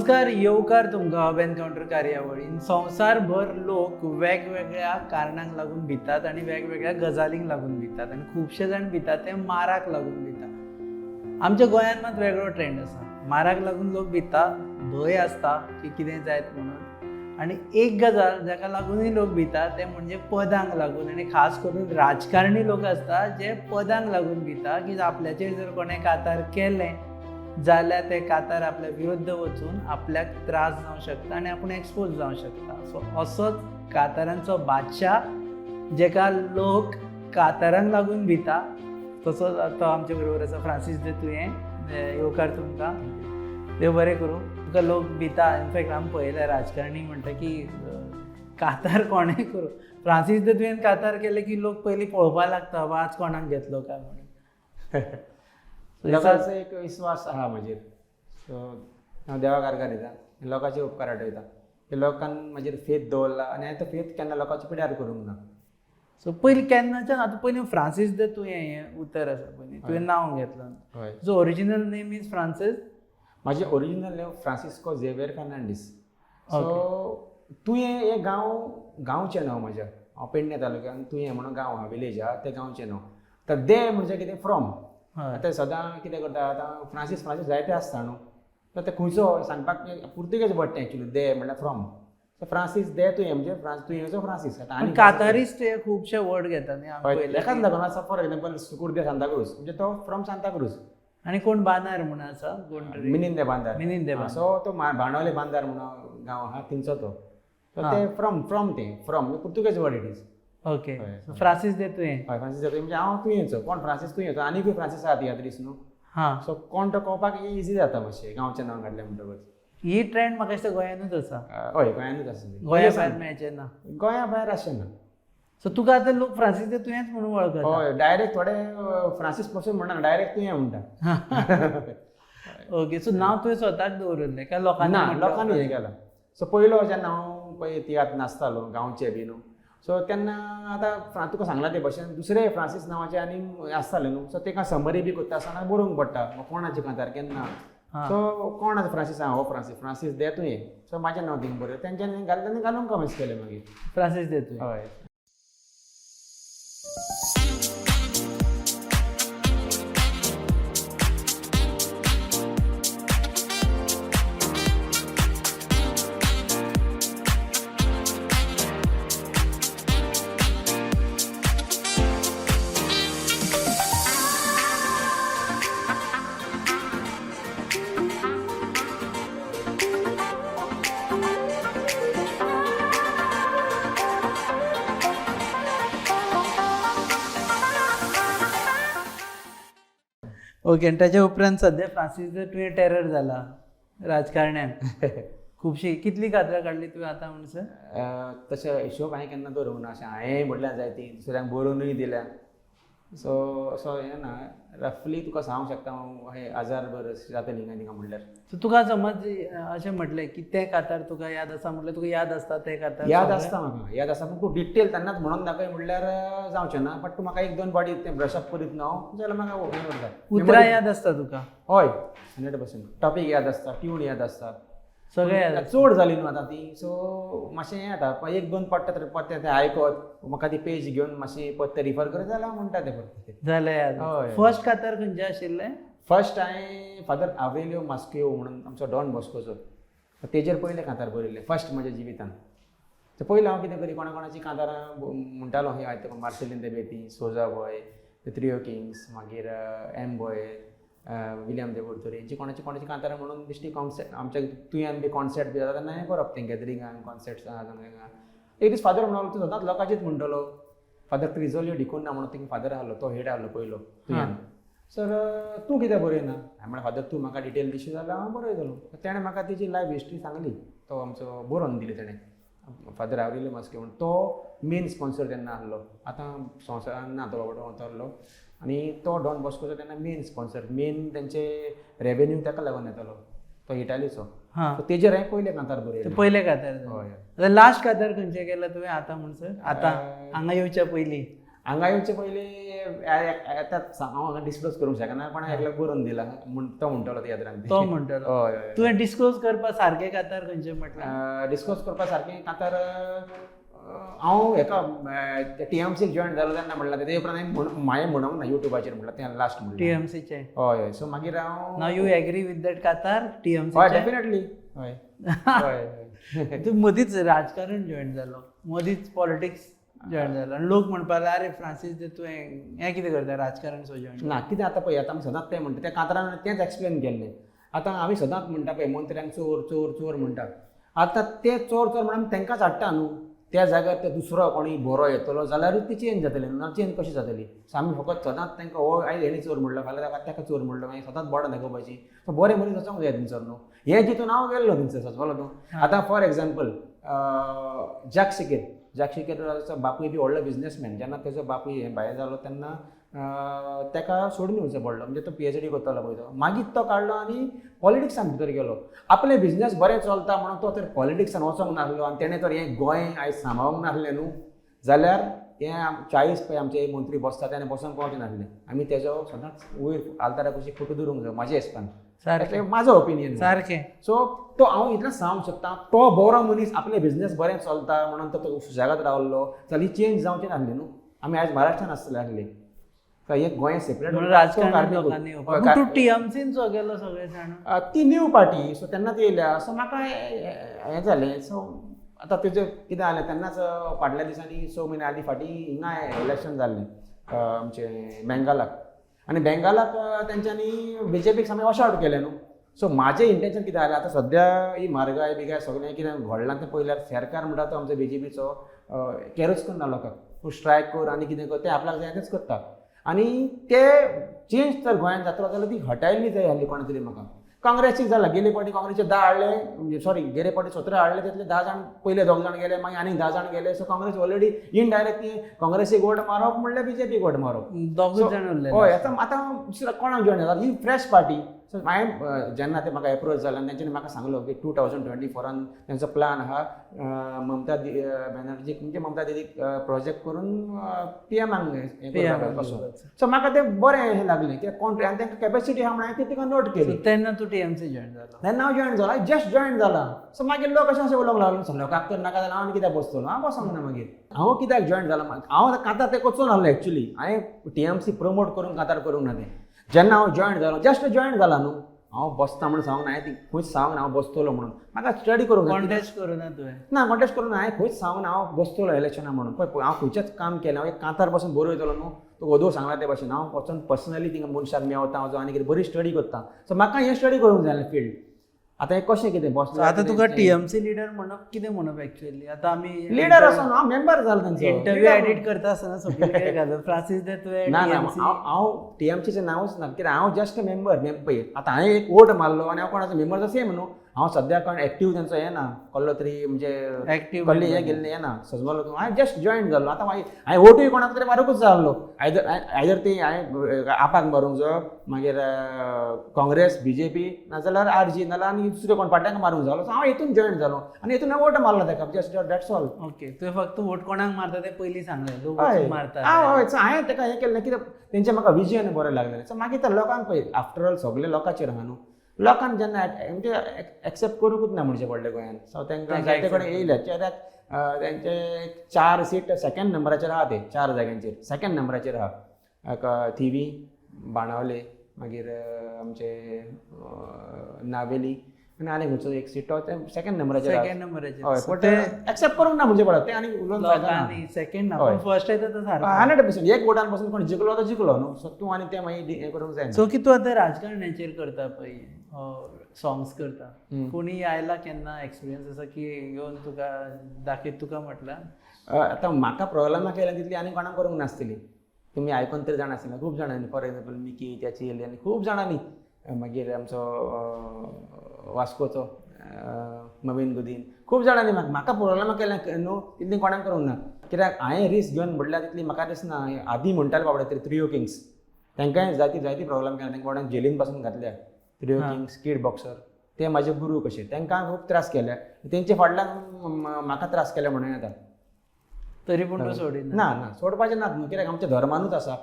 नमस्कार, येवकार तुमकां हब एनकाउंटर कार्यावळीन. संवसारभर लोक वेगवेगळ्या कारणांक लागून भितात आनी वेगवेगळ्या गजालींक लागून भितात आनी खुबशे जाण भितात ते माराक लागून भितात. आमच्या गोंयांत मात वेगळो ट्रेंड आसा. माराक लागून लोक भिता, भंय आसता की कितें जायत म्हणून. आनी एक गजाल जाका लागूनय लोक भितात ते म्हणजे पदांक लागून. आनी खास करून राजकारणी लोक आसता जे पदांक लागून भिता की आपल्याचेर जर कोणें कातार केलें जाल्यार ते कातार आपल्या विरुद्ध वचून आपल्याक त्रास जावंक शकता आनी आपूण एक्सपोज जावंक शकता. सो असोच कातारांचो बादशाह जेका लोक कातारांक लागून भिता, तसोच तो आमचे बरोबर आसा फ्रांसीस दे तुयें. येवकार तुमकां, देव बरें करूं. तुका लोक भिता. इनफॅक्ट आमी पळयल्या राजकारणी म्हणटा की कातार कोणें करूं. फ्रांसीस दे तुवें कातार केलें की लोक पयलीं पळोवपा लागता बाबा आज कोणाक घेतलो काय म्हणून. लोकांचो एक विश्वास आहा म्हजेर. सो हांव देवाक आर्गां दिता, लोकांचे उपकार आठयता. लोकांन म्हजेर फेथ दवरला आनी हांवें तो फेथ केन्ना लोकांच्या पिड्यार करूंक ना. सो पयलीं केन्नाच्यान आतां पयलीं फ्रांसीस दे तुवें हें उतर आसा पयलीं तुवें नांव घेतलां. हय, so original name is Francis. म्हाजें original name Francisco Xavier Fernandes. So तुयें हें गांवचें नांव म्हजें. हांव पेडणे तालुक्यान तुयें म्हणून गांव आहा, विलेज आहा, तें गांवचें नांव. तर दे म्हणजे कितें फ्रॉम. आतां सदां कितें करता, आतां फ्रांसीस जायते आसता न्हू. तर ते खंयचो सांगपाक पुर्तुगेज वर्ड तें एक्चुली दे म्हणल्यार फ्रॉम. सो फ्रांसीस दे तुयें म्हणजे तुयेंचो फ्रांसीस. आनी कातारीस्ट ते खुबशे वर्ड घेता न्ही आमी पळयलें. एकाच लागून आसा. फॉर एक्झाम्पल सुकुर्दे सांताक्रूज म्हणजे तो फ्रॉम सांताक्रूज. आनी कोण बांदार म्हणून आसा कोण मिनिंदे बांदार. मिनिंदे बांदार. सो तो बाणावले बांदार म्हणून गांव आहा थिंगचो तो. सो ते फ्रॉम ते from Portuguese word it is. Okay. Francis दे तुवें. हय, फ्रांसीस दे म्हणजे हांव तुयेंचो. कोण फ्रांसीस तुयेंचो. आनीकूय फ्रांसीस आहा ती दीस न्हू. हां. सो कोण तो कळपाक इजी जाता मातशें गांवचें नांव घातलें म्हणटकच. ही ट्रेंड म्हाका दिसता गोंयानूच आसा. हय, गोंयानूच आसा. गोंया भायर मेळचें ना. गोंया भायर अशें ना. सो तुका आतां लोक फ्रांसीस दे तुवेंच म्हणून वळखता. हय, डायरेक्ट थोडे फ्रांसीस पासून म्हणना, डायरेक्ट तुयें म्हणटा. ओके. सो नांव तुवें स्वताक दवरलें काय लोकांनी ना, म्हटलं? लोकांनी हें केलां. सो पयलो जेन्ना हांव पळय तियात्र नाचतालो गांवचे बी न्हू. सो तेन्ना आतां तुका सांगलां ते भशेन दुसरे फ्रांसीस नांवाचे आनी आसताले न्हू. सो तेका समरी बी करता आसतना बरोवंक पडटा कोणाचे कांतार केन्ना. सो कोण आसा फ्रांसीस. हो फ्रांसीस दे तुयें. सो म्हाजें नांव थिंग बरय. तेंच्यांनी घालूंक कमेंट्स केले मागीर फ्रांसीस दे तुवें. हय. ओके. आनी ताच्या उपरांत सद्या फ्रांसीस दे तुवें टेरर जाला राजकारण्यान. खुबशी कितली कातरां काडली तुवें आतां म्हणसर? तशें हिशोब हांवें केन्ना दवरूंक ना. अशें हांवें म्हटल्यार जाय ती दुसऱ्यांक बरोवनूय दिल्या. सो असो हें ना. रफली तुका सांगूंक शकता हांव 1000 बरस जातलीं काय थिंगा म्हणल्यार. सो तुका समज अशें म्हटलें की ते कातार तुका याद आसा म्हटल्यार तुका याद आसता ते कातार? याद आसता म्हाका. याद आसता पूण तूं डिटेल तेन्नाच म्हणून दाखय म्हणल्यार जावचें ना. बट तूं म्हाका 1-2 पाटी तें ब्रशअप करीत न्हू जाल्यार म्हाका हें करता. उतरां याद आसता तुका? हय, 100%. टॉपीक याद आसता, ट्यून याद आसता, सगळें याद आसता. चड जाली न्हू आतां ती. सो मातशें हें जाता. 1-2 पडटा तर परते तें आयकत म्हाका ती पेज घेवन मातशी परते रिफर करत जाल्यार हांव म्हणटा तें परते. जालें याद. हय. फर्स्ट कातार खंयचें आशिल्लें? फर्स्ट हांवें फादर आवेलियो मास्कियो म्हणून आमचो डॉन बॉस्कोचो तेजेर पयलें कांतार बरयलें फर्स्ट म्हज्या जिवितान. तर पयलीं हांव कितें करी कोणाची कांतारां म्हणटालो हें आयता Marceline the बेती, Souza boy, the three Kings, मागीर एम बॉय, विलियम दे बोर्तोरी हेंची कोणाची कांतारां म्हणून बेश्टी कॉन्सर्ट आमच्या तुयेन बी कॉन्सर्ट बी जाता तेन्ना हें करप तें गॅदरिंगान कॉन्सर्ट्स हांगा. एक दीस फादर म्हणलो तूं सदांच लोकांचेच म्हणटलो. फादर क्रिझोलियो डिकोन्ना म्हणून थिंग फादर आहलो तो हेड आहलो पयलो तुयेन. सर तूं कित्याक बरयना? हांवें म्हणलें फादर तूं म्हाका डिटेल दिशी जाल्यार हांव बरयतलो. तेणें म्हाका तेजी लायफ हिस्ट्री सांगली. तो आमचो बरोवन दिली तेणें फादर आवेलियो मास्कियो म्हणून. तो मेन स्पॉन्सर तेन्ना आहलो. आतां संवसारान ना तो बाबा वतालो. आनी तो डॉन बॉस्कोचो तेन्ना मेन स्पॉन्सर. मेन तेंचे रेवेन्यू ताका लागून येतालो. तो इटालीचो. सो तेजेर हांवें पयलें कांतार बरयलें. पयलें कातार. हय. लास्ट कातार खंयचें केलें तुवें आतां म्हणसर? आतां हांगा येवच्या पयलीं? हांगा येवचे पयलीं हांव डिस्क्लोज करूंक शकना पण एकल्याक बरोवन दिला तो म्हणटलो ते यात्रांत तो म्हणटलो हय हय तुवें डिस्क्लोज करपा सारकें कातार खंयचे म्हटलें डिस्कस करपा सारकें कांतार हांव हेका TMC जॉयन जालो तेन्ना म्हणला तेजे उपरांत हांवें म्हणूंक ना युट्यूबाचेर म्हणला तें लास्ट म्हणलें टीएमसीचे हय हय सो मागीर हांव नाव यू एग्री विथ दॅट कातार हय टीएमसी डेफिनेटली हय हय हय तू मदींच राजकारण जॉईन जालो मदींच पॉलिटिक्स जॉईन जालो आनी लोक म्हणपा लागले अरे फ्रांसीस ते तुवें हें कितें करता राजकारण सो जॉईन ना कितें आतां पळय आतां आमी सदांच तें म्हणटा त्या कांतारान तेंच एक्सप्लेन केल्लें आतां आमी सदांच म्हणटा पळय मंत्र्यांक चोर चोर चोर म्हणटा आतां ते चोर चोर म्हणून तेंकांच हाडटा न्हू त्या जाग्यार ते दुसरो कोणी बरो येतलो जाल्यारूच ती चेंज जातली ना चेंज कशी जातली सो आमी फकत सदांच तांकां हो आयज हेणी चोर म्हणलो फाल्यां ताका चोर म्हणलो मागीर सदांच बोर्ड दाखोवपाची सो बरे मनीस वचोंक जाय थंयसर न्हू हे जितून हांव गेल्लो थंयसर सचवलो तूं आतां फॉर एग्जाम्पल जॅक शिकेराचो बापूय बी व्हडलो बिझनेसमॅन जेन्ना तेजो बापूय हें भायर जालो तेन्ना ताका सोडून येवचो पडलो म्हणजे तो PhD करतालो पळय तो मागीर तो काडलो आनी पॉलिटिक्सान भितर गेलो आपले बिझनेस बरें चलता म्हणून तो तर पॉलिटिक्सान वचोंक नासलो आनी तेणें तर हें गोंय आयज सांबाळूंक नासलें न्हू जाल्यार हें 40 पळय आमचे मंत्री बसता तेणें बसोंक पावचें नासलें आमी तेजो सदांच वयर आलतारा कशी फोटो धरूंक जाय म्हाज्या हिसपान सारकें म्हाजो ओपिनियन सारकें सो तो हांव इतलें सांगूंक शकता तो बरो मनीस आपले बिझनेस बरें चलता म्हणून तो सुशेगाद रावल्लो जाल्यार ही चेंज जावचें नासलें न्हू आमी आयज महाराष्ट्रान आसतले आसले एक गोंय सेपरेट म्हणून राजकारण लोकांनी येवपाक तूं टीएमसीन सो गेलो सगळें जाण ती न्यू पार्टी सो तेन्ना ती येयल्या सो म्हाका हें जालें सो आतां तेजें कितें जालें तेन्नाच फाटल्या दिसांनी 6 म्हयने आदीं फाटीं हिंगा इलेक्शन जाल्लें आमचें बेंगालाक आनी बेंगालाक तेंच्यांनी BJPक सामकें वॉश आवट केलें न्हू सो म्हाजें इंटेंशन कितें जालें आतां सद्या ही म्हारगाय बिगाय सगळें कितें घडलां तें पयल्यार सरकार म्हणटा तो आमचो BJPचो कॅरूच करना लोकांक तूं स्ट्रायक कर आनी कितें कर तें आपल्याक जाय तेंच करता आनी ते चेंज जर गोंयांत जातलो जाल्यार ती हटायल्ली जाय आसली कोणा तरी म्हाका काँग्रेसीक जाला गेले फावटी काँग्रेसचे 10 हाडले सॉरी गेले फावटी 17 हाडले तितले 10 जाण पयले 2 जाण गेले मागीर आनीक 10 जाण गेले सो काँग्रेस ऑलरेडी इनडायरेक्टली काँग्रेसीक वोट मारप म्हणल्यार BJPक वोट मारप दोगूच जाण उरले हय आतां दुसऱ्या कोणाक जॉयन जाता ही फ्रेश पार्टी सो हांवें जेन्ना ते म्हाका एप्रोच जाला तेंच्यांनी म्हाका सांगलो की 2024 तेंचो प्लान आहा ममता बॅनर्जीक म्हणजे ममता दीदीक प्रोजेक्ट करून PMाक हें करपाक कसो सो म्हाका तें बरें हें लागलें की कोण आनी तांकां कॅपेसिटी आहा म्हणून हांवें ती तिका नोट केली तेन्ना तू टीएमसी जॉईन जालो तेन्ना हांव जॉयन जालो जस्ट जॉयन जाला सो मागीर लोक अशें उलोवंक लागलो सो लोकांक तर नाका जाल्यार हांव कित्याक बसतलो हांव बसोंक ना मागीर हांव कित्याक जॉयन जाला हांव कांतार तें वचून आहलो एक्चुली हांवें TMC प्रमोट करून कांतार करूंक ना तें जेन्ना हांव जॉयन जालो जस्ट जॉयन जाला न्हू हांव बसता म्हणून सांगूंक ना हांवें ती खंयच सांगूंक ना हांव बसतलो म्हणून म्हाका स्टडी करूंक जाय कॉन्टेस्ट करूं ना तुवें ना कॉन्टेस्ट करूंक ना हांवें खंयच सांगूंक ना हांव बसतलो इलेक्शना म्हणून पळय हांव खंयचेंच काम केलें हांव एक कांतार बसून बरोवन येतलो न्हू तो वदो सांगला ते भाशेन हांव वचून पर्सनली थिंगा मनशाक मेवता वचून आनी कितें बरी स्टडी करता सो म्हाका हें स्टडी करूंक जाय फील्ड आतां हें कशें कितें बसलें आतां तुका TMC लिडर म्हणप कितें म्हणप एक्चुअली आतां आमी लिडर असो हांव मेंबर जालो तांचो इंटरव्यू एडिट करता आसतना सगळें घालप फ्रांसीस दे तुवें ना ना हांव TMCचें नांवूच ना कित्याक हांव जस्ट मेंबर पळय आतां हांवें एक वोट मारलो आनी हांव कोणाचो मेंबर सेम न्हू हांव सद्याक एक्टीव तेंचो हें ना कसलो तरी म्हणजे एक्टीव कसलें हें गेल्लें हें ना सजमलो तूं हांवें जस्ट जॉयन जालो आतां हांवें वोटूय कोणाक तरी मारूंकच जाय आयदर ती हांवें आपाक मारूंक जायो मागीर काँग्रेस BJP नाजाल्यार RG नाजाल्यार आनी दुसरे कोण पार्ट्यांक मारूंक जालो सो हांव हितून जॉयन जालो आनी हितून हांवें वोट मारलो ताका जस्ट दॅट्स ऑल ओके तुवें फक्त वोट कोणाक मारता तें पयलीं सांगलें लोक हय मारता हय हांवें ताका हें केलें कित्याक तेंचें म्हाका विजन बरें लागलें सो मागीर त्या लोकांक पळय आफ्टर ऑल सगळे लोकांचेर आहा न्हू लोकांक जेन्ना म्हणजे एक्सेप्ट करूंकूच ना म्हणचे पडले गोंयांत सो तांकां जायते कडेन येयले कित्याक तेंचे 4 सीट सेकंड नंबराचेर आहा ते 4 जाग्यांचेर सेकंड नंबराचेर आहा थिवी बाणावले मागीर आमचे नावेली आनी आनी खंयचो एक सीट तो सेकंड नंबराचेर हय बट एक्सेप्ट करूंक ना म्हणजे पडत तें आनी उलोवन फायदा ना सेकंड ना फर्स्ट येता तो सारको 100% एक वोटान पासून कोण जिखलो तो जिखलो न्हू सो तूं आनी तें मागीर हें करूंक जाय सो की तूं आतां राजकारणाचेर करता पळय सॉंग्स करता कोणी आयला केन्ना एक्सपिरियन्स आसा की येवन तुका दाखयत तुका म्हटल्यार आतां म्हाका प्रॉब्लमाक केल्या तितली आनी कोणाक करूंक नासतली तुमी आयकून तरी जाणा आसतना खूब जाणांनी फॉर एग्जाम्पल मिकी त्याची येयली आनी खूब जाणांनी मागीर आमचो वास्कोचो नवीन गुदीन खूब जाणांनी म्हाका प्रॉब्लमाक केल्या न्हू तितली कोणाक करूंक ना कित्याक हांवें रिस्क घेवन म्हणल्यार तितली म्हाका दिसना आदीं म्हणटाले बाबडे तरी 3 किंग्स तांकांय जायती प्रॉब्लम केला तांकां कोणाक जेलीन पासून घातल्या 3 किंग्स किड बॉक्सर ते म्हाजे गुरू कशे तांकां खूब त्रास केल्या तेंचे फाटल्यान म्हाका त्रास केले म्हणून येता तरी पूण तूं सोडिना ना ना सोडपाचें नात न्हू कित्याक आमच्या धर्मानूच आसा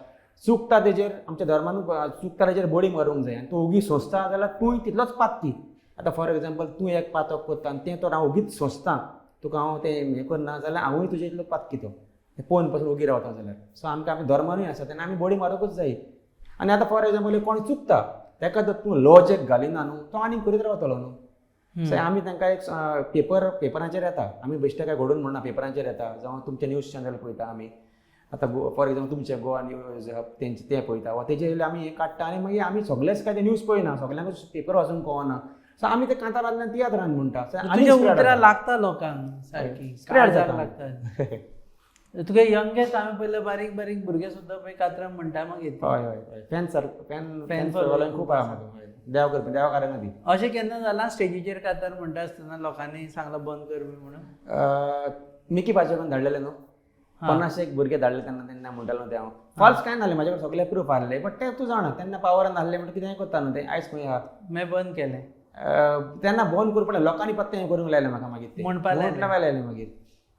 चुकता तेजेर आमच्या धर्मान चुकता तेजेर बडी मारूंक जाय आनी तूं ओगी सोंसता जाल्यार तूंय तितलोच पातकी. आतां फॉर एग्जाम्पल तूं एक पातक करता आनी तें तर हांव ओगीच सोंसता, तुका हांव तें हें करना जाल्यार हांवूय तुजे इतलो पातकी तो पळोवन पासून ओगी रावता जाल्यार. सो आमकां आमी धर्मानूय आसा तेन्ना आमी बडी मारूंकूच जाय. आनी आतां फॉर एग्जाम्पल कोण चुकता ताका जर तूं लॉजीक घालिना न्हू तो आनीक करीत रावतलो न्हू. सो आमी तांकां एक पेपराचेर येता, आमी बेश्टे काय घडोवन म्हणना, पेपराचेर येता जावं तुमचे न्यूज चॅनल पळयता आमी. आतां फॉर एग्जाम्पल तुमचे गोवा न्यूज तेंचे तें पळयता वा तेजे वयले आमी हें काडटा आनी मागीर आमी सगळेच काय ते न्यूज पळयना, सगळ्यांकूच पेपर वाचूंक कळना. सो आमी ते कांतारांतल्यान तियात्रान म्हणटा. तुझ्या उतरां लागता लोकांक सारकी स्प्रेड काळजाक जाता. लागता. तुका यंगेस्ट हांवें पयलें बारीक बारीक भुरगे सुद्दां पळय कातरां म्हणटा मागीर हय हय फॅन फॅन फॉलोइंग खूब आहा म्हाका. देव करपी देवा कारण दी. अशें केन्ना जालां स्टेजीचेर कातर म्हणटा आसतना लोकांनी सांगलां बंद कर बी म्हणून? मिकी पाचेकून धाडलेले न्हू, 50 भुरगे धाडले तेन्ना म्हणटालो ते हांव. फॉल्स कांय नासलें, म्हाजे कडेन सगळे प्रूफ आहले. बट ते तूं जाणा तेन्ना पावरान आहले म्हणटा कितेंय करता न्हू ते. आयज खंय आहा मागीर बंद केलें तेन्ना बंद करूं पडलें. लोकांनी पत्ते हें करूंक लायलें म्हाका मागीर ते म्हणपा लायलें मागीर.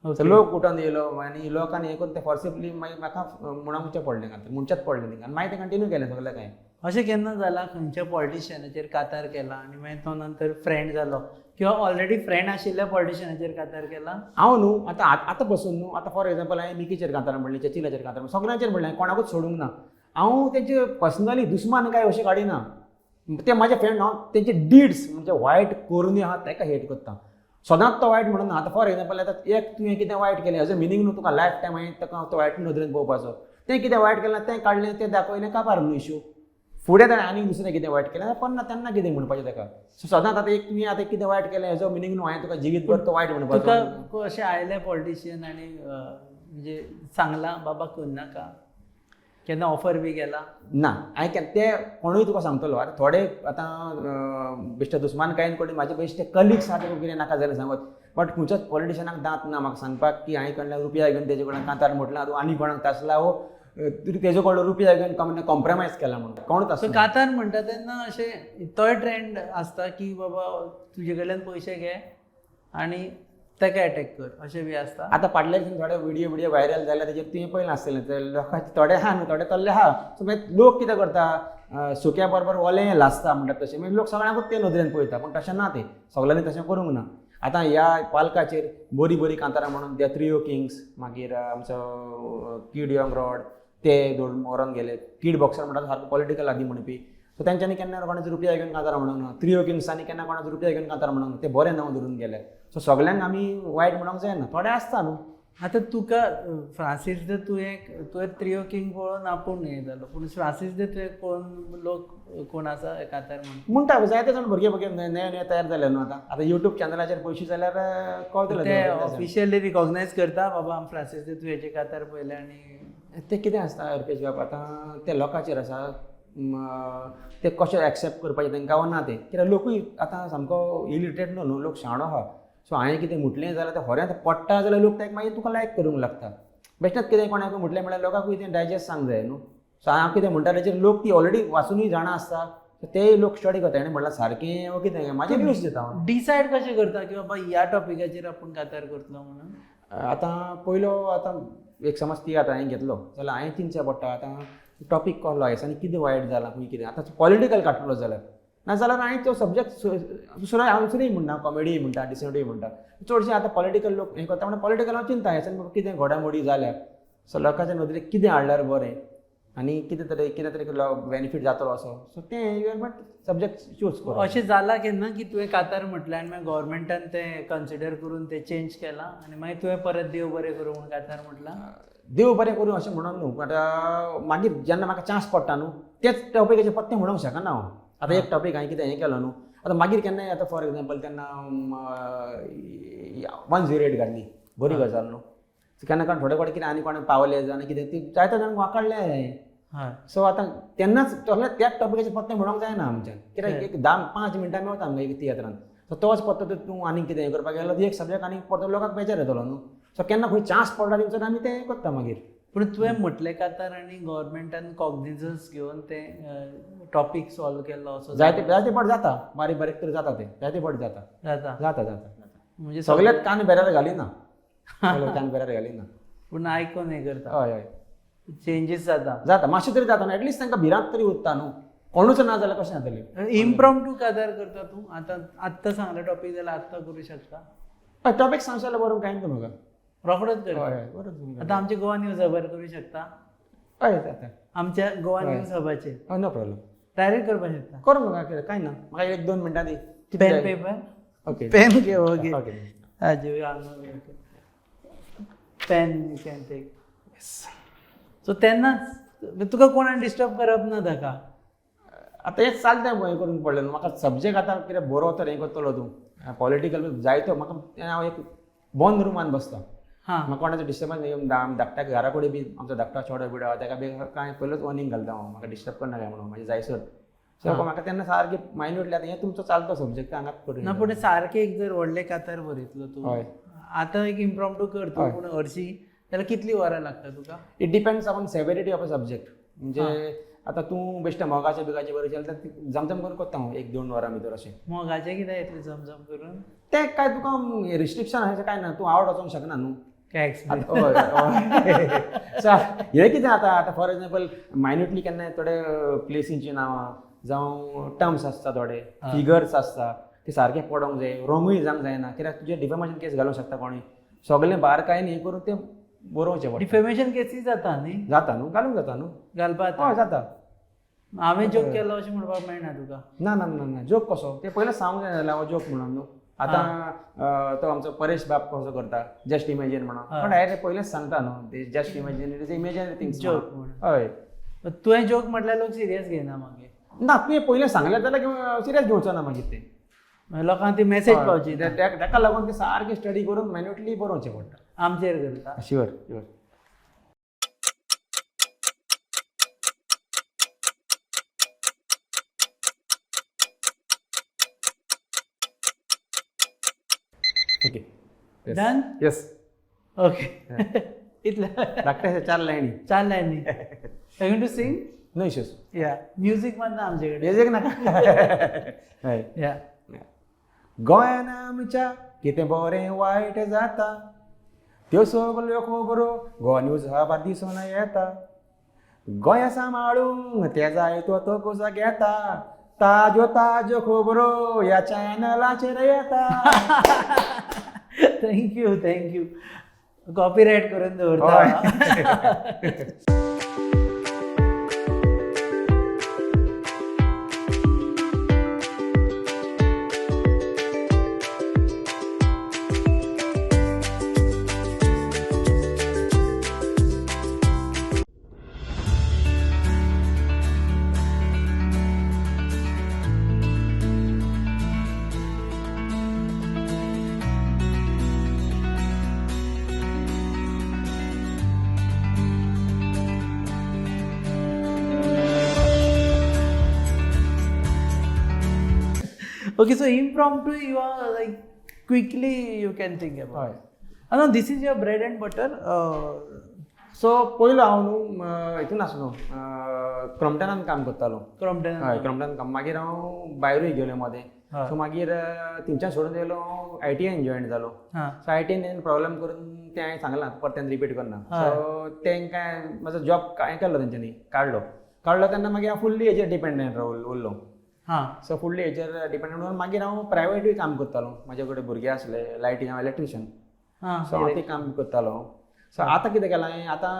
So लोक उठोन येयलो आनी लोकांनी हें करून ते फॉर्सिबली मागीर म्हाका म्हणूंकचें पडलें कातर म्हणचेंच पडलें थिंगा. आनी मागीर तें कंटिन्यू केलें सगळें काय. अशें केन्ना जालां खंयच्या पॉलिटिशियनाचेर कातार केला आनी मागीर तो नंतर फ्रेंड जालो किंवा ऑलरेडी फ्रेंड आशिल्ल्या पॉलिटिशियनाचेर कातार केला? हांव न्हू आतां बसून न्हू, आतां फॉर एग्जाम्पल हांवें मिकीचेर कातार म्हणलें, चचिलाचेर कातार म्हणलें, सगळ्यांचेर म्हणलें, कोणाकूच सोडूंक ना. हांव तेंचे पर्सनली दुस्मान काय अशें काडिना. ते म्हाजे फ्रेंड हांव तेंचे डिड्स म्हणजे वायट करून आहा ताका हेट करता. सदांच तो वायट म्हणून आतां फॉर एग्जाम्पल आतां एक तुवें कितें वायट केलें हेजो मिनींग न्हू तुका लायफ टायम हांवें ताका तो वायट नदरेन पळोवपाचो. तें कितें वायट केलें तें काडलें तें दाखयलें काबार न्हू इश्यू. फुडें ताणें आनीक दुसरें कितें वायट केलें पन्ना तेन्ना कितें म्हणपाचें ताका. सो सदांच आतां एक तुवें आतां कितें वायट केलें हेजो मिनींग न्हू हांवें तुका जिवीतभर तो वायट म्हणपाचो. तुका अशें आयले पॉलिटिशियन आनी म्हणजे सांगलां बाबा करनाका, केन्ना ऑफर बी केला? ना हांवें ते कोणूय तुका सांगतलो. आतां थोडे आतां बेश्टे दुस्मानकायेन कोणी म्हाजे बेश्टे कलिग्स आहा ते कितें नाका जालें सांगत. बट खंयच्याच पॉलिटिशियनाक दांत ना म्हाका सांगपाक की हांवें कडल्यान रुपया घेवन तेजे कडल्यान कांतार म्हटलां तूं आनी कोणाक तासला हो तेजे कडलो रुपया घेवन कॉम्प्रमायज केला म्हणटा कोणूच आसता. कातार म्हणटा तेन्ना अशें तोय ट्रेंड आसता की बाबा तुजे कडल्यान पयशे घे आनी ताका अटॅक कर, अशें बी आसता. आतां फाटल्या दिसांनी थोडे व्हिडिओ व्हायरल जाल्या तेजेर तुवें पळयलें आसतलें ते लोकांचे थोडे आहा न्हू थोडे तल्ले आहा. सो मागीर लोक कितें करता सुक्या बरोबर ओलें लासता म्हणटा तशें मागीर लोक सगळ्यांकूच ते नदरेन पळयता. पूण तशें ना, तें सगळ्यांनी तशें करूंक ना. आतां ह्या पालकाचेर बरी बरी कांतारां म्हणून त्या थ्री किंग्स मागीर आमचो किड यंग रॉड ते व्हरोन गेले. किड बॉक्सर म्हणटा सारको पॉलिटिकल आदी म्हणपी. सो तेंच्यांनी केन्ना कोणाचो रुपया घेवन कांतारां म्हणूंक ना. थ्री किंग्सांनी केन्ना कोणाचो रुपया घेवन कांतारां म्हणूंक ना. ते बरें नांव धरून गेले. सो सगळ्यांक आमी वायट म्हणूंक जायना, थोडे आसता न्हू. आतां तुका फ्रांसीस दे तुवें त्रियो किंग पळोवन आपूण हें जालो, पूण फ्रांसीस दे तुवें पळोवन लोक कोण आसा कातार म्हणटा जायते जाण भुरगे नवे नवे तयार जाले न्हू. आतां युट्यूब चॅनलाचेर पयशे जाल्यार कळटलें ते ऑफिशियली रिकॉग्नायज करता बाबा आमी फ्रांसीस दे तुवेंचे कातार पळयले. आनी ते कितें आसता अर्पेश बाब, आतां ते लोकांचेर आसा ते कशें एक्सेप्ट करपाचें तांकां ना. ते कित्याक लोकूय आतां सामको इलिटरेट न्हू, लोक शाणो आहा. सो हांवें कितें म्हटलें जाल्यार तें खरेंच पडटा जाल्यार लोक ताका मागीर तुका लायक करूंक लागता. बेश्टेच कितें कोणाक म्हटलें म्हळ्यार लोकांकूय तें डायजेस्ट सांग जाय न्हू. सो हांव कितें म्हणटा तेचेर लोक ती ऑलरेडी वाचूनय जाणा आसता, तेय लोक स्टडी करता. आनी म्हणल्यार सारकें वो कितें म्हाजें न्यूज दिता हांव. डिसायड कशें करता की बाबा ह्या टॉपिकाचेर आपूण कातार करतलो म्हणून? आतां पयलो आतां एक समज ती आतां हांवें घेतलो जाल्यार हांवें चिंतचें पडटा आतां टॉपीक कसलो आयस आनी कितें वायट जालां खंय कितें. आतां पॉलिटिकल काडटलो जाल्यार नाजाल्यार हांवें तो सब्जेक्ट दुसरो हांव दुसरीय म्हणटा, कॉमेडीय म्हणटा, डिसेंटूय म्हणटा. चडशे आतां पॉलिटिकल लोक हें करता म्हणल्यार पॉलिटिकल हांव चिंता हें म्हाका कितें घोडामोडी जाल्यार. सो लोकांच्या नदरेक कितें हाडल्यार बरें आनी कितें तरी बेनिफीट जातलो असो. सो तें सब्जेक्ट चूज कर. अशें जालां केन्ना की तुवें कातार म्हटलें आनी मागीर गव्हर्मेंटान तें कन्सिडर करून तें चेंज केलां आनी मागीर तुवें परत देव बरें करूं म्हणून कातार म्हटलां? देव बरें करूं अशें म्हणून न्हू. आतां मागीर जेन्ना म्हाका चान्स पडटा न्हू तेच टॉपिकाचेर पत्ते म्हणूंक शकना हांव. आतां एक टॉपीक हांवें कितें हें केलो न्हू, आतां मागीर केन्नाय आतां फॉर एग्जाम्पल तेन्ना 108 घातली बरी गजाल न्हू. केन्ना कोण थोडे कडेन कितें आनी कोणें पावले जाल्यार कितें ती जायते जाणांक वाकडले. सो आतां तेन्नाच तसलें त्याच टॉपिकाचेर पत्ते म्हणूंक जायना आमच्यान. कित्याक एक 10-5 मिनटां मेळटा आमकां एक तियात्रांत. सो तोच पत्तो तर तूं आनीक कितें हें करपाक गेलो एक सब्जेक्ट आनीक परतो लोकांक बेजार येतलो न्हू. सो केन्ना खंय चान्स पडला दिवचो आमी तें करता मागीर. पूण तुवें म्हटलें कातार आनी गव्हर्मेंटान कॉग्निजन्स घेवन तें टॉपीक सॉल्व केलो असो जायते फावट जाता. बारीक बारीक तरी जाता. तें जायते फावट जाता जाता जाता जाता म्हणजे सगळेच कान बेऱ्यार घालिना. कान बेऱ्यार घालिना पूण आयकोन हें करता. हय हय. चेंजीस जाता मातशें तरी जाता न्हू एटलिस्ट तांकां भिरांत तरी उरता न्हू कोणूच ना जाल्यार कशें जातलें इम्प्रॉम्प्टू काजार करता तूं आत्तां सांगला टॉपिक जाल्यार आत्तां करूं शकता टॉपिक सांगशां जाल्यार बरोवन कांय ना म्हाका रोखडोच कर हय बरोबर आतां आमचे गोवा न्यूज हबार करूं शकता हय जाता आमच्या गोवा न्यूज हबाचेर हय नो प्रॉब्लम डायरेक्ट करपाक शकता करूं म्हाका कितें कांय ना म्हाका 1-2 मिनटां दी पेन पेपर ओके पेन घे okay okay pen you can take so तेन्नाच तुका कोणान डिस्टर्ब करप ना ताका आतां हें चलता हें करून पडलें न्हू म्हाका सब्जेक्ट आतां कितें बरो तर हें करतलो तूं पॉलिटिकल जायतो म्हाका हांव एक बंद रुमान बसता हां म्हाका कोणाचो डिस्टर्बन्स धाकट्या घरा कडेन बी आमचो धाकटो चोडो बिडो ताका बी कांय पयलूच वॉर्निंग घालता हांव म्हाका डिस्टर्ब करना काय म्हणून म्हाजे जायसर सो म्हाका तेन्ना सारकी मायन्यूटली आतां हें तुमचो चालतो सब्जेक्ट हांगाच करून ना पूण सारकें एक जर व्हडलें कातार बरयतलो तूं हय आतां एक इम्प्रॉम्प्टू कर तूं पूण हरशीं जाल्यार कितलीं वरां लागता तुका it depends upon severity of a subject म्हणजे आतां तूं बेश्टें मोगाचें बिगाचें बरयचें जाल्यार जमजम करून करता हांव 1-2 वरां भितर अशें मोगाचें कितें येतलें जमजम करून तें काय तुका रिस्ट्रिक्शन अशें काय ना तूं आवड वचोंक शकना न्हू काय एक्सप्लेन सो हें कितें आतां फॉर एग्जाम्पल मायन्यूटली केन्नाय थोडे प्लेसींची नांवां जावं टर्म्स आसता थोडे फिगर्स आसता ते सारके पडोंक जाय रोंगूय जावंक जायना कित्याक तुजें डिफॅमेशन केस घालूंक शकता कोणूय सगळें बारकायेन हें करून तें बरोवचें पडटा डिफेमेशन केसी जाता न्ही जाता न्हू घालूंक जाता न्हू घालपाक हय जाता हांवें जोक केलो अशें म्हणपाक मेळना तुका ना ना ना ना जोक कसो ते पयलें सांगूंक जाय जाल्यार हांव जोक म्हणून न्हू आतां तो आमचो परेश बाब कसो करता जस्ट इमेजीन म्हणून पण डायरेक्ट पयलेंच सांगता न्हू just imagine it is imaginary things joke म्हणून हय तुवें जोक म्हटल्यार लोक सिरियस घेयना मागीर ना तुवें पयलें सांगलें जाल्यार सिरियस घेवचो ना मागीर तें मागीर लोकांक ती मेसेज पावची ताका लागून ते सारकें स्टडी करून मॅन्युटली बरोवचें पडटा आमचेर करता sure sure okay done yes okay इतलें धाकटे 4 लायनी चार लायनी going to sing no issues या म्युजीक मारना आमचे कडेन म्युजीक नाका हय या गोंयान आमच्या कितें बरें वायट जाता त्यो सगल्यो खबरो गोवा न्यूज हबार दिसून येता गोंया सांबाळूंक ते जाय तो कसो घेता ताज्यो खबरो ह्या चॅनलाचेर येता थँक्यू कॉपीरायट करून दवरता Okay, so impromptu, you are like quickly you can think about. हय No, this is your bread and butter. So पयलो हांव न्हू हितून आसलो क्रॉम्पटनान काम करतालो Crompton. हय क्रॉम्पटन काम मागीर हांव भायरूय गेलो मदें सो मागीर थिंगच्यान सोडून येयलो ITN जॉयन जालो हां. सो ITN प्रॉब्लेम करून तें हांवें सांगलां परतें रिपीट करना सो तेंकां म्हजो जॉब हांवें केल्लो तेंच्यांनी काडलो तेन्ना मागीर हांव फुल्ली हेजेर डिपेंडंट उरलो हां. सो फुल्ली हेजेर डिपेंडंट उरून मागीर हांव प्रायवेटूय काम करतालो म्हाजे कडेन भुरगे आसले लायटीन हांव इलेक्ट्रिशियन हां. सो हांव तें काम करतालो सो आतां कितें केलां हांवें आतां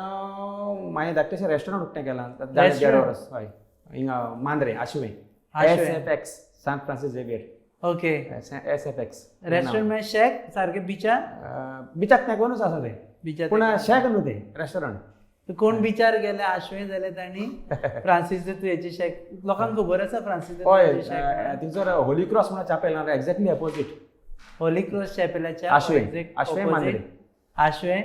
हांवें धाकटेशें रेस्टॉरंट उक्तें केलां देड वर्स हय हिंगा मांद्रे आशवें SFX सांत Francis Xavier Okay. SFX Restaurant में शेक सारके बिचार बिचाक तेंकूनच आसा तें बिचार पूण शेक न्हू तें रेस्टॉरंट कोण बिचार गेले आश्वे जाले तांणी फ्रांसीस तुयेचे शेक लोकांक खबर आसा फ्रांसीस हय शेक थिंगसर होली क्रॉस म्हणून चापेल ना exactly opposite Holy cross चॅपेलाच्या आशवे Mandrem आशवे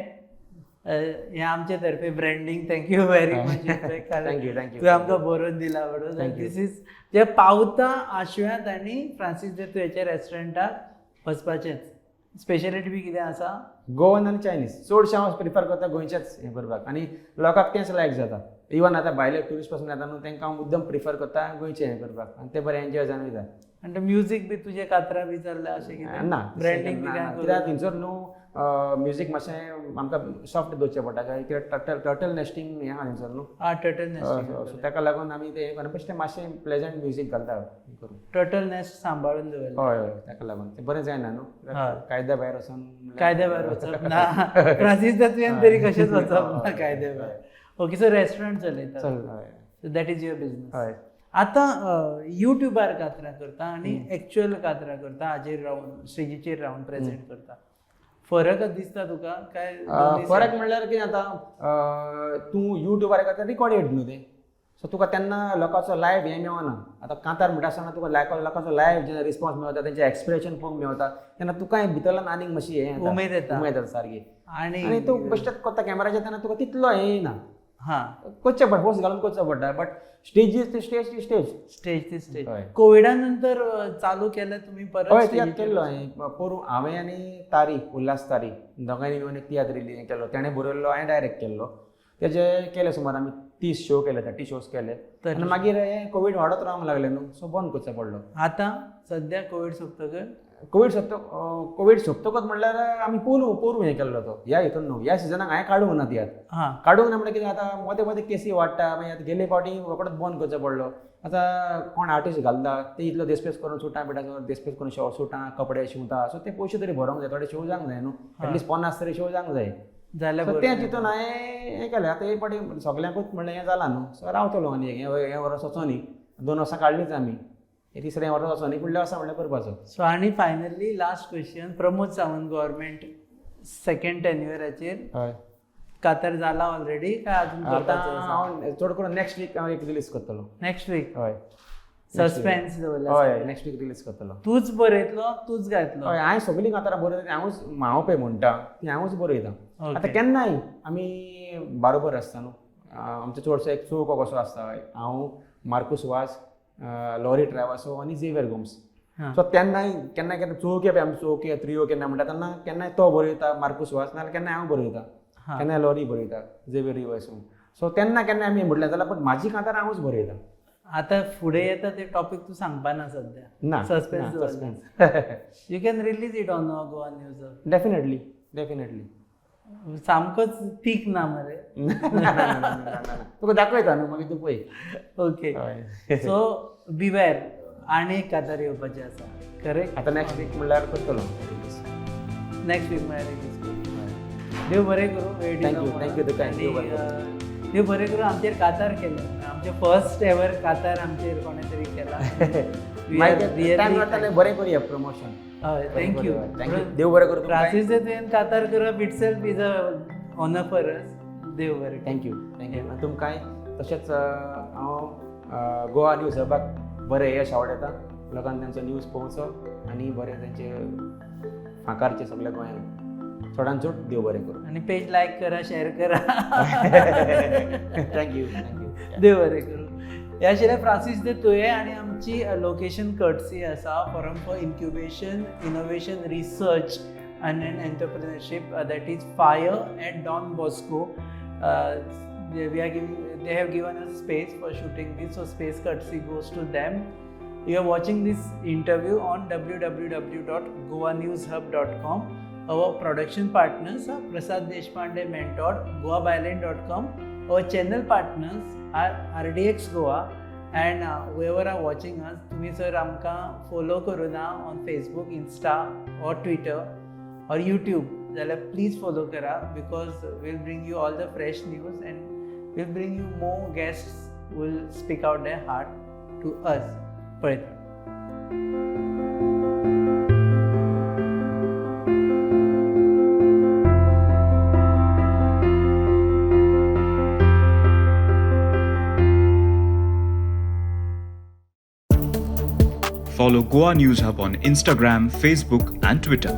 हे आमचे तर्फे branding thank you very much thank you तुवें आमकां बरोवन दिला म्हणून दीस इज जे पावता आशव्यांत आनी फ्रांसीस तुयेच्या रेस्टॉरंटाक वचपाचेंच स्पेशलिटी बी कितें आसा गोवन आनी चायनीज चडशें हांव प्रिफर करता गोंयचेच हें करपाक आनी लोकांक तेंच लायक जाता इवन आतां भायले ट्युरिस्ट पासून येता न्हू तांकां हांव मुद्दम प्रिफर करता गोंयचें हें करपाक आनी ते बरें एन्जॉय जावन वयता आनी म्युजीक बी तुजे कातरां बी चल्ल्या अशें कितें ना ब्रँडींग बी काय कित्याक थंयसर न्हू म्युजीक मातशें आमकां सॉफ्ट दवरचें पडटा कित्याक टर्टल नेस्टींग हें आहा थंयसर न्हू टर्टल नेस्ट सो ताका लागून आमी ते बेश्टें मातशें प्लेजंट म्युजीक घालता करून टर्टल नेस्ट सांबाळून दवरला हय हय ताका लागून तें बरें जायना न्हू कायद्या भायर वचून कायद्या भायर वचप ना फ्रांसीस दत्तुयेन तरी कशेंच वचप ना कायद्या भायर ओके सो रेस्टॉरंट चलयता चल हय so that is your business हय आतां युट्यूबार कातरां करता आनी एक्च्युअल कातरां करता हाजेर रावन स्टेजीचेर रावन प्रेझेंट करता फरक दिसता तुका काय फरक म्हणल्यार कितें जाता तूं युट्यूबार करता रिकॉर्डेड न्हू तें सो तुका तेन्ना लोकांचो लायव्ह हें मेळना आतां कांतार म्हणटा आसतना तुका लोकांचो लायव्ह जेन्ना रिस्पॉन्स मेळटा तेंचें एक्सप्रेशन पळोवंक मेळटा तेन्ना तुकाय भितरल्यान आनीक मातशी हें उमेद येता. उमेद येता सारकी आनी आनी तूं बेश्टेच कोत्ता कॅमेराचेर तेन्ना तुका तितलो हें येना हां करचें पडटा फोर्स घालून करचो पडटा बट स्टेज इज ती स्टेज ती स्टेज स्टेज ती स्टेज हय. कोविडा नंतर चालू केलें तुमी परत हय स्टेजीचेर? तियात्र केल्लो हांवें पोरू हांवें आनी तारी उल्हास तारी दोगांयनी मेळून एक तियात्र रिलीज केल्लो तेणें बरयल्लो हांवें डायरेक्ट केल्लो तेजे केले सुमार आमी 30 शो केले 30 शोज केले आनी मागीर हें कोवीड वाडत रावंक लागलें न्हू सो बंद करचो पडलो आतां सद्या कोवीड सोंपतकर कोवीड सोंपतकच म्हणल्यार आमी पोरू हें केल्लो तो ह्या हितून न्हू ह्या सिजनाक हांवें काडूंक ना तियात्र हां काडूंक ना म्हणल्यार कितें आतां मदें मदें केसी वाडटा मागीर आतां गेले फावटी रोकडोच बंद करचो पडलो आतां कोण आर्टिस्ट घालता ते इतलो देस्पेस करून सुटां बिटां देस्पेस करून सुटां कपडे शिंवता सो ते पयशे तरी भरोंक जाय थोडे शो जावंक जाय न्हू एटलिस्ट 50 तरी शो जावंक जाय जाल्यार सो तें चिंतून हांवें हें केलें आतां एक फावटी सगल्यांकूच म्हणलें हें जालां न्हू सो रावतलो आनी हें वर्स वचो न्ही 2 वर्सां काडलींच आमी हे तिसरें वर्स वचो न्ही फुडल्या वर्सा म्हणल्यार करपाचो सो आनी finally last question Pramod Sawant government second टेन्युअराचेर हय कातर जाला ऑलरेडी काय अजून आतां करपाचो हांव चड करून नेक्स्ट वीक हांव एक रिलीज करतलो नेक्स्ट वीक हय सस्पेन्स दवरला हय नेक्स्ट वीक रिलीज करतलो तूच बरयतलो तूच घातलो हय हांवें सगळीं कांतारां बरयता हांवूच हांव पळय म्हणटा ती हांवूच बरयता आतां केन्नाय आमी बारोबर आसता न्हू आमचो चडसो एक चौको कसो आसता हांव मार्कूस वास लॉरी ट्रॅवासो आनी झेवियर गोम्स सो तेन्नाय केन्ना केन्ना चवके पळय आमी चवके त्रियो केन्ना म्हणटा तेन्ना केन्नाय तो बरयता मार्कूस वास नाजाल्यार केन्नाय हांव बरयता केन्नाय लॉरी बरयता झेवियर रिवायसून सो तेन्ना केन्नाय आमी म्हटलें जाल्यार पण म्हाजी कांतारां हांवूच बरयता आता फुडें येता ते टॉपिक तू सांगपाना सध्या ना suspense you can release it on Goa news definitely सामकोच थीक ना मरे तुका दाखयता न्हू मागीर तूं पळय ओके सो बिवेर आनी एक कातार येवपाचें आसा करेक्ट आतां नेक्स्ट वीक म्हणल्यार करतलो नेक्स्ट वीक म्हळ्यार रिलीज देव बरें करूं वेळ थँक्यू तुका देव बरें करूं आमचेर कातार केलो आमचे फर्स्ट एवर कातार आमचेर कोणे तरी केला बरें करूया प्रमोशन हय थँक्यू देव बरें करूं फ्रांसीस तुवें कातार करप itself is a honour for us देव बरें थँक्यू तुमकांय तशेंच हांव गोवा न्यूज हबाक बरें यश आवडटा लोकांक तांचो न्यूज पोवचो आनी बरें तांचे फांकारचे सगळ्या गोंयांत चडान चड देव बरें करूं आनी पेज लायक करा शेअर करा थँक्यू देव बरें करूं ह्या आशिल्लें फ्रांसीस दे तुये आनी आमची लोकेशन कर्टसी आसा forum for incubation innovation research and entrepreneurship that is fire at Don Bosco they have given us space for shooting this, so space courtesy goes to them. You are watching this interview on www.goanewshub.com. Our production partners are Prasad Deshpande Mentor, goabyland.com. Our channel partners are RDX Goa, and whoever are watching us, तुम्ही जर आमकां follow करूना on Facebook, Insta or Twitter or YouTube, जाल्यार please follow करा because we'll bring you all the fresh news and we'll bring you more guests who will speak out their heart to us. पळयता. Follow Goa News Hub on Instagram, Facebook and Twitter.